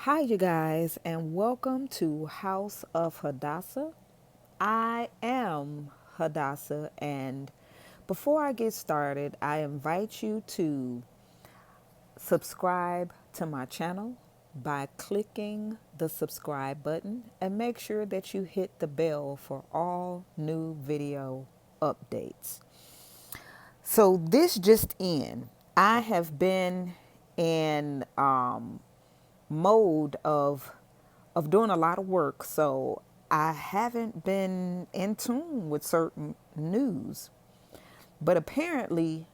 Hi, you guys, and welcome to House of Hadassah. I am Hadassah, and before I get started, I invite you to subscribe to my channel by clicking the subscribe button and make sure that you hit the bell for all new video updates. So, this just in, I have been in mode of doing a lot of work, so I haven't been in tune with certain news. But apparently,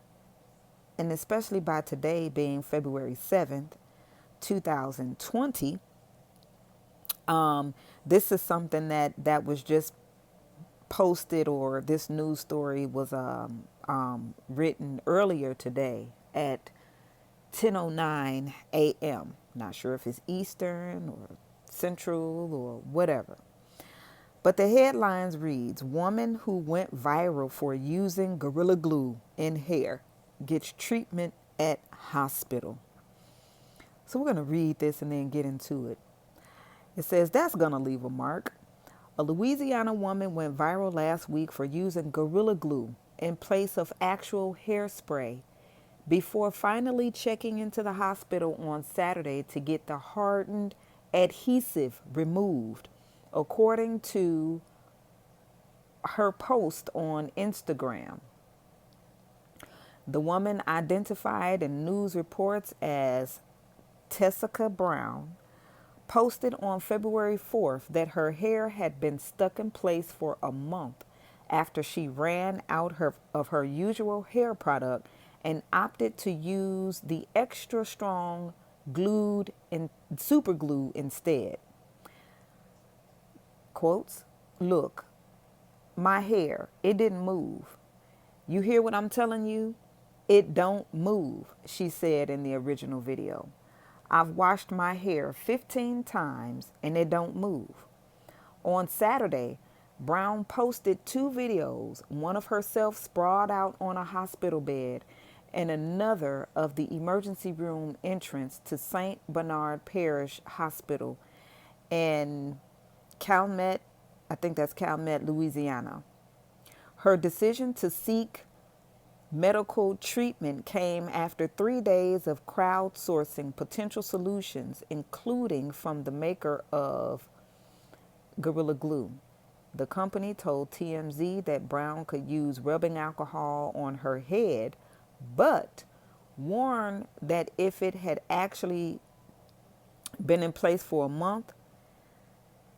and especially by today being February 7th, 2020, this is something that was just posted, or this news story was written earlier today at 10:09 a.m. Not sure if it's Eastern or Central or whatever. But the headlines reads, "Woman who went viral for using Gorilla Glue in hair gets treatment at hospital." So we're going to read this and then get into it. It says, "That's going to leave a mark. A Louisiana woman went viral last week for using Gorilla Glue in place of actual hairspray before finally checking into the hospital on Saturday to get the hardened adhesive removed, according to her post on Instagram. The woman, identified in news reports as Tessica Brown, posted on February 4th that her hair had been stuck in place for a month after she ran out of her usual hair product and opted to use the extra strong glued and super glue instead. Quotes, "Look, my hair, it didn't move. You hear what I'm telling you? It don't move," she said in the original video. "I've washed my hair 15 times and it don't move." On Saturday, Brown posted two videos, one of herself sprawled out on a hospital bed and another of the emergency room entrance to St. Bernard Parish Hospital in Calumet, I think that's Calumet, Louisiana. Her decision to seek medical treatment came after 3 days of crowdsourcing potential solutions, including from the maker of Gorilla Glue. The company told TMZ that Brown could use rubbing alcohol on her head, but warned that if it had actually been in place for a month,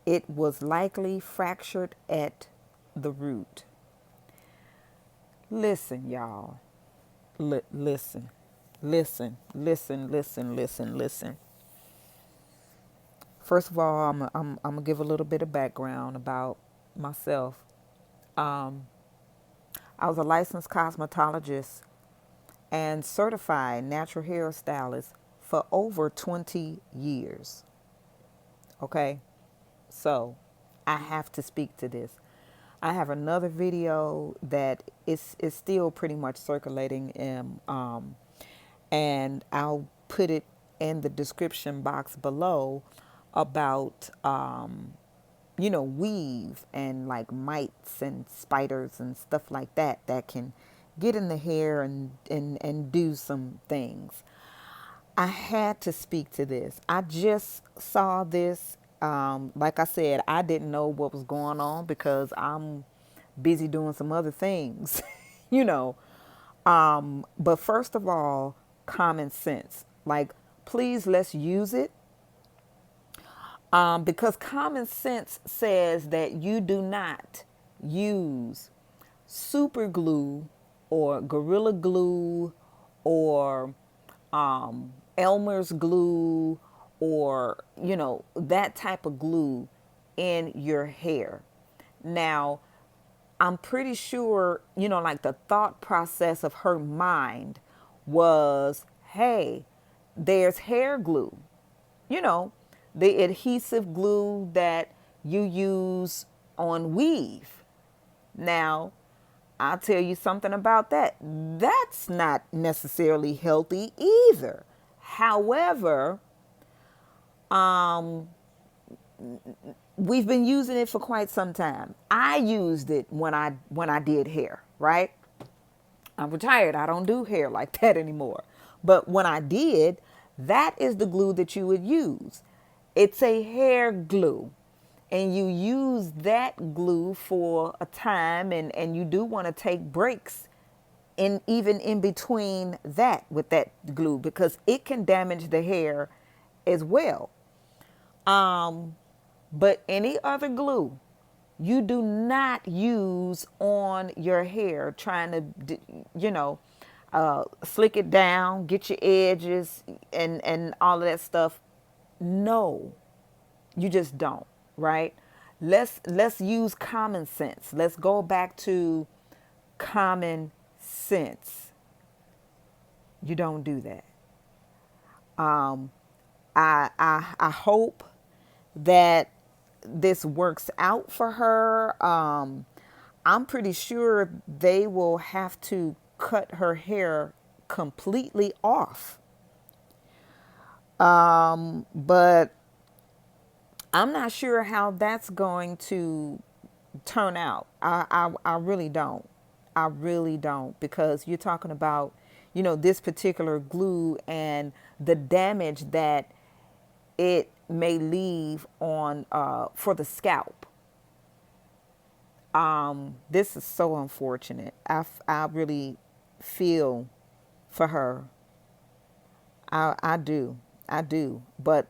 it was likely fractured at the root. Listen, y'all. Listen. Listen. First of all, I'm going to give a little bit of background about myself. Um, I was a licensed cosmetologist and certified natural hairstylist for over 20 years. Okay? So I have to speak to this. I have another video that is still pretty much circulating, and I'll put it in the description box below about weave and like mites and spiders and stuff like that can get in the hair and do some things. I had to speak to this. I just saw this. Like I said, I didn't know what was going on because I'm busy doing some other things, you know. But first of all, common sense. Like, please, let's use it. Because common sense says that you do not use super glue or gorilla glue or Elmer's glue or, that type of glue in your hair. Now, I'm pretty sure, like the thought process of her mind was, hey, there's hair glue, you know, the adhesive glue that you use on weave. Now, I'll tell you something about that. That's not necessarily healthy either. However, We've been using it for quite some time. I used it when I did hair, right? I'm retired. I don't do hair like that anymore. But when I did, that is the glue that you would use. It's a hair glue. And you use that glue for a time, and you do want to take breaks in even in between that with that glue because it can damage the hair as well. But any other glue you do not use on your hair trying to, slick it down, get your edges and all of that stuff. No, you just don't, right? Let's use common sense. Let's go back to common sense. You don't do that. I hope that this works out for her. I'm pretty sure they will have to cut her hair completely off. But I'm not sure how that's going to turn out. I really don't. I really don't because you're talking about, this particular glue and the damage that it may leave on for the scalp. This is so unfortunate. I really feel for her. I do. I do. But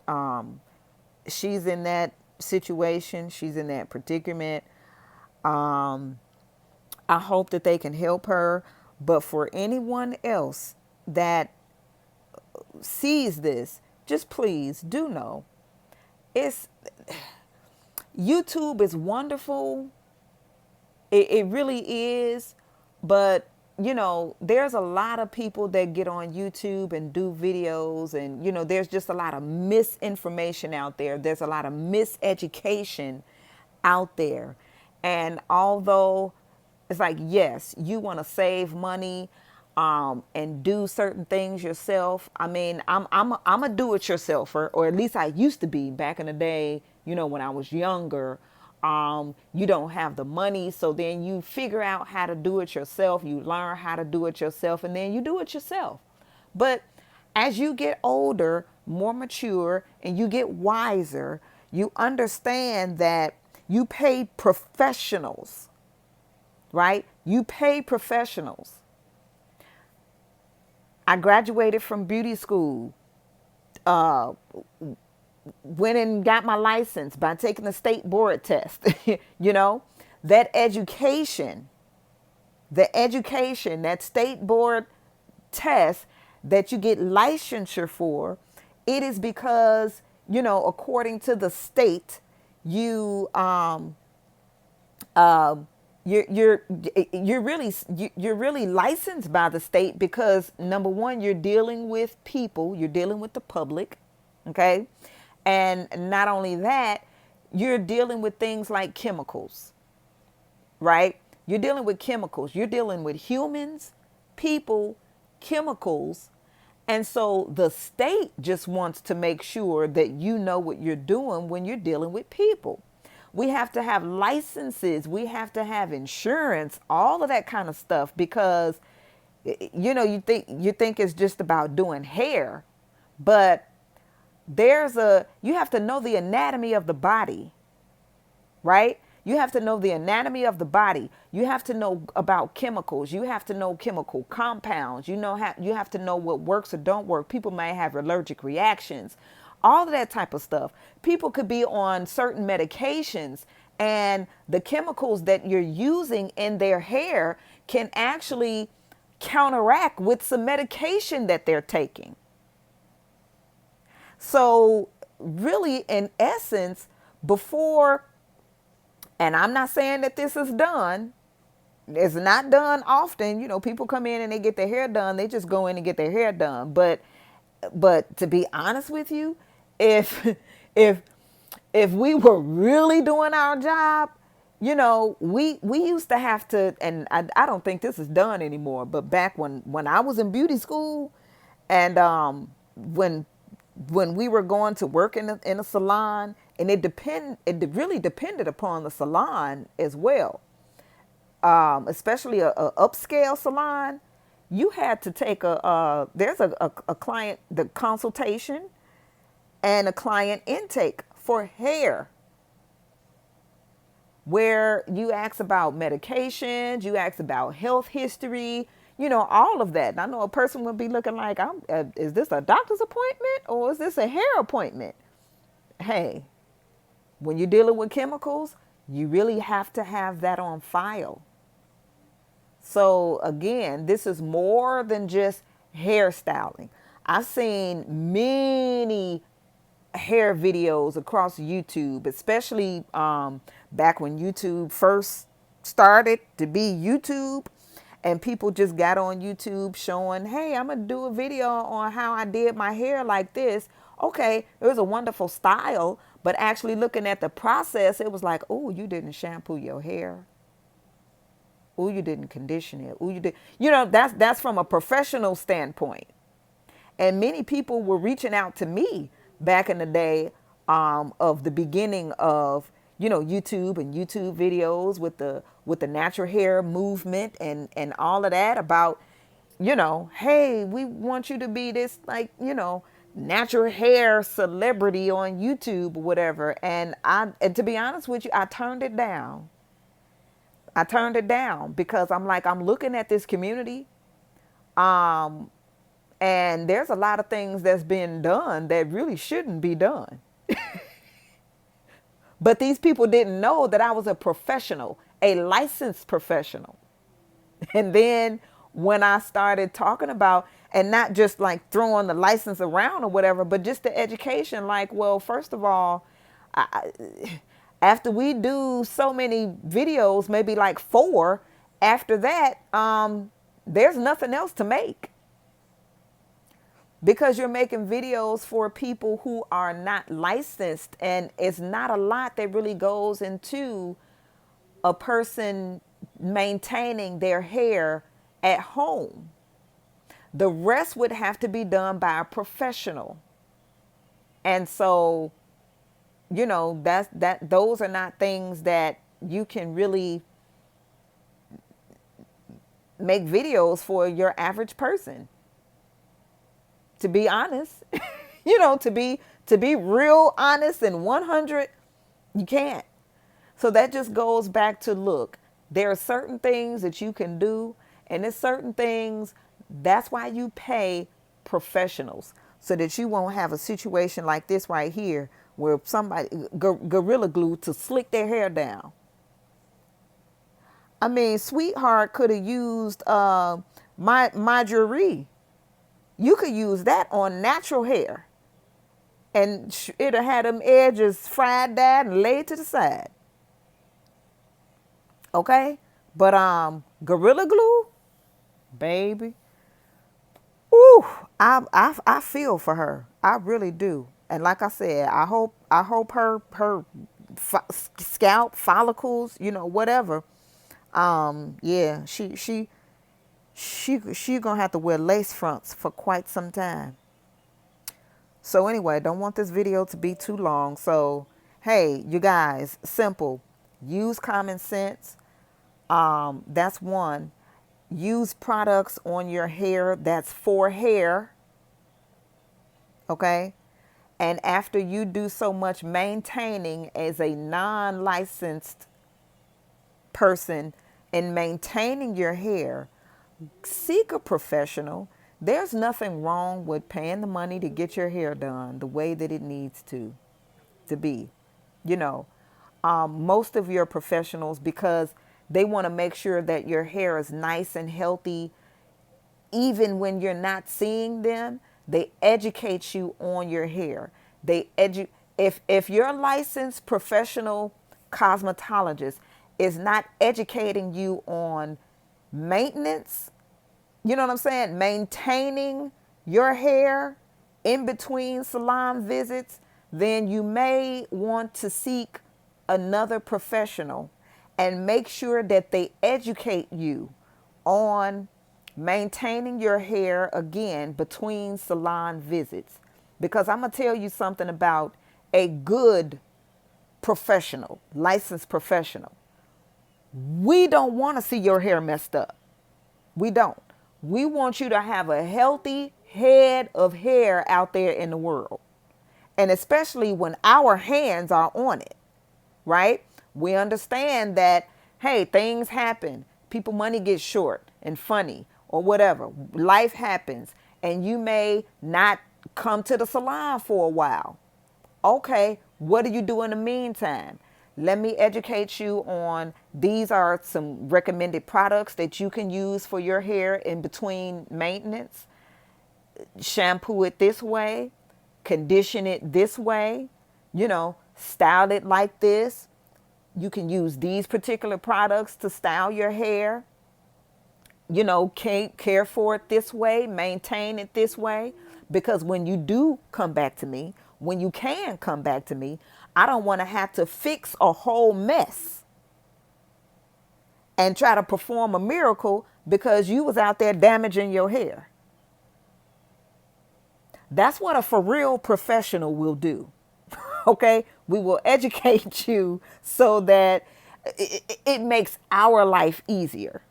she's in that situation. She's in that predicament. I hope that they can help her. But for anyone else that sees this, just please do know it's YouTube is wonderful. It really is. But, there's a lot of people that get on YouTube and do videos. And, there's just a lot of misinformation out there. There's a lot of miseducation out there. And although it's like, yes, you want to save money and do certain things yourself. I mean, I'm a do-it-yourselfer, or at least I used to be back in the day, when I was younger. You don't have the money, so then you figure out how to do it yourself. You learn how to do it yourself, and then you do it yourself. But as you get older, more mature, and you get wiser, you understand that you pay professionals, right? You pay professionals. I graduated from beauty school, went and got my license by taking the state board test. you know, that education, that state board test that you get licensure for, it is because, according to the state, you you're you're really licensed by the state because number one, you're dealing with people, you're dealing with the public, okay, and not only that, you're dealing with things like chemicals, right? You're dealing with chemicals. You're dealing with humans, people, chemicals. And so the state just wants to make sure that you know what you're doing when you're dealing with people. We have to have licenses. We have to have insurance, all of that kind of stuff because you think it's just about doing hair, but you have to know the anatomy of the body, right? You have to know the anatomy of the body. You have to know about chemicals. You have to know chemical compounds. You have to know what works or don't work. People may have allergic reactions, all of that type of stuff. People could be on certain medications, and the chemicals that you're using in their hair can actually counteract with some medication that they're taking. So really, in essence, before, and I'm not saying that this is done, it's not done often. People come in and they get their hair done. They just go in and get their hair done. But to be honest with you, if if if we were really doing our job, we used to have to, and I don't think this is done anymore. But back when I was in beauty school, and when when we were going to work in a salon, and really depended upon the salon as well, especially a upscale salon. You had to take there's a client, the consultation, and a client intake for hair, where you ask about medications, you ask about health history, all of that. And I know a person would be looking like, is this a doctor's appointment or is this a hair appointment? Hey, when you're dealing with chemicals, you really have to have that on file. So again, this is more than just hairstyling. I've seen many hair videos across YouTube, especially back when YouTube first started to be YouTube, and people just got on YouTube showing, hey, I'm gonna do a video on how I did my hair like this. Okay, it was a wonderful style, but actually looking at the process, it was like, oh, you didn't shampoo your hair. Oh, you didn't condition it. Oh, you did. That's from a professional standpoint. And many people were reaching out to me back in the day, of the beginning of YouTube and YouTube videos with the natural hair movement and all of that about, hey, we want you to be this, like, natural hair celebrity on YouTube or whatever. And to be honest with you, I turned it down. Because I'm like, I'm looking at this community, and there's a lot of things that's been done that really shouldn't be done. But these people didn't know that I was a professional, a licensed professional. And then when I started talking about, and not just like throwing the license around or whatever, but just the education, like, well, first of all, after we do so many videos, maybe like 4, after that, there's nothing else to make. Because you're making videos for people who are not licensed, and it's not a lot that really goes into a person maintaining their hair at home. The rest would have to be done by a professional. And so, those are not things that you can really make videos for your average person. To be honest, to be real honest and 100, you can't. So that just goes back to, look, there are certain things that you can do, and there's certain things, that's why you pay professionals, so that you won't have a situation like this right here where somebody gorilla glue to slick their hair down. I mean, sweetheart could have used my jewelry. You could use that on natural hair, and it'll have them edges fried down and laid to the side. Okay, but gorilla glue, baby. Ooh, I feel for her. I really do. And like I said, I hope her scalp follicles, whatever. Yeah, she gonna have to wear lace fronts for quite some time. So anyway, don't want this video to be too long. So hey, you guys, simple. Use common sense. That's one. Use products on your hair that's for hair. Okay. And after you do so much maintaining as a non-licensed person in maintaining your hair, seek a professional. There's nothing wrong with paying the money to get your hair done the way that it needs to be. Most of your professionals, because they want to make sure that your hair is nice and healthy, even when you're not seeing them, they educate you on your hair. If your licensed professional cosmetologist is not educating you on maintenance, you know what I'm saying? Maintaining your hair in between salon visits, then you may want to seek another professional and make sure that they educate you on maintaining your hair again between salon visits. Because I'm going to tell you something about a good professional, licensed professional. We don't want to see your hair messed up. We don't. We want you to have a healthy head of hair out there in the world. And especially when our hands are on it, right? We understand that, hey, things happen. People money gets short and funny or whatever. Life happens and you may not come to the salon for a while. Okay, what do you do in the meantime? Let me educate you on these are some recommended products that you can use for your hair in between maintenance. Shampoo it this way, condition it this way, style it like this. You can use these particular products to style your hair. Care for it this way, maintain it this way. Because when you do come back to me, when you can come back to me, I don't want to have to fix a whole mess and try to perform a miracle because you was out there damaging your hair. That's what a for real professional will do. Okay? We will educate you so that it makes our life easier.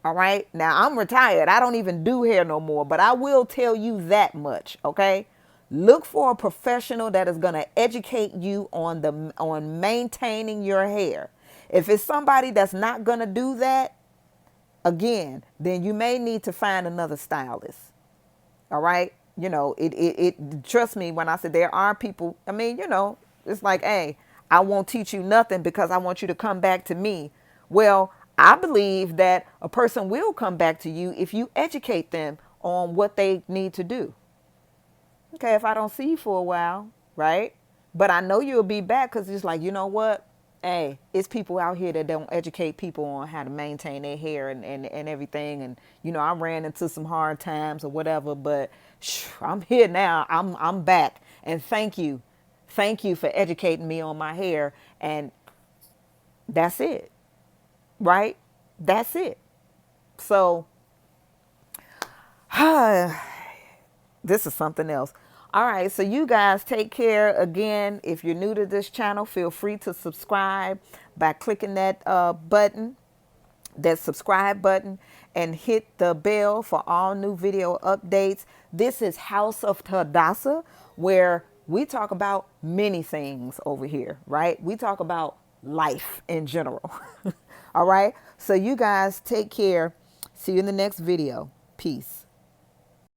All right. Now I'm retired. I don't even do hair no more, but I will tell you that much. Okay. Look for a professional that is going to educate you on maintaining your hair. If it's somebody that's not going to do that, again, then you may need to find another stylist. All right. Trust me when I said there are people, it's like, hey, I won't teach you nothing because I want you to come back to me. Well, I believe that a person will come back to you if you educate them on what they need to do. Okay, if I don't see you for a while, right? But I know you'll be back because it's like, you know what? Hey, it's people out here that don't educate people on how to maintain their hair and everything. And, I ran into some hard times or whatever, but I'm here now. I'm back. And thank you. Thank you for educating me on my hair. And that's it. Right? That's it. So, this is something else. All right, so you guys take care. Again, if you're new to this channel, feel free to subscribe by clicking that button, that subscribe button, and hit the bell for all new video updates. This is House of Tadassa, where we talk about many things over here, right? We talk about life in general. All right, so you guys take care. See you in the next video. Peace.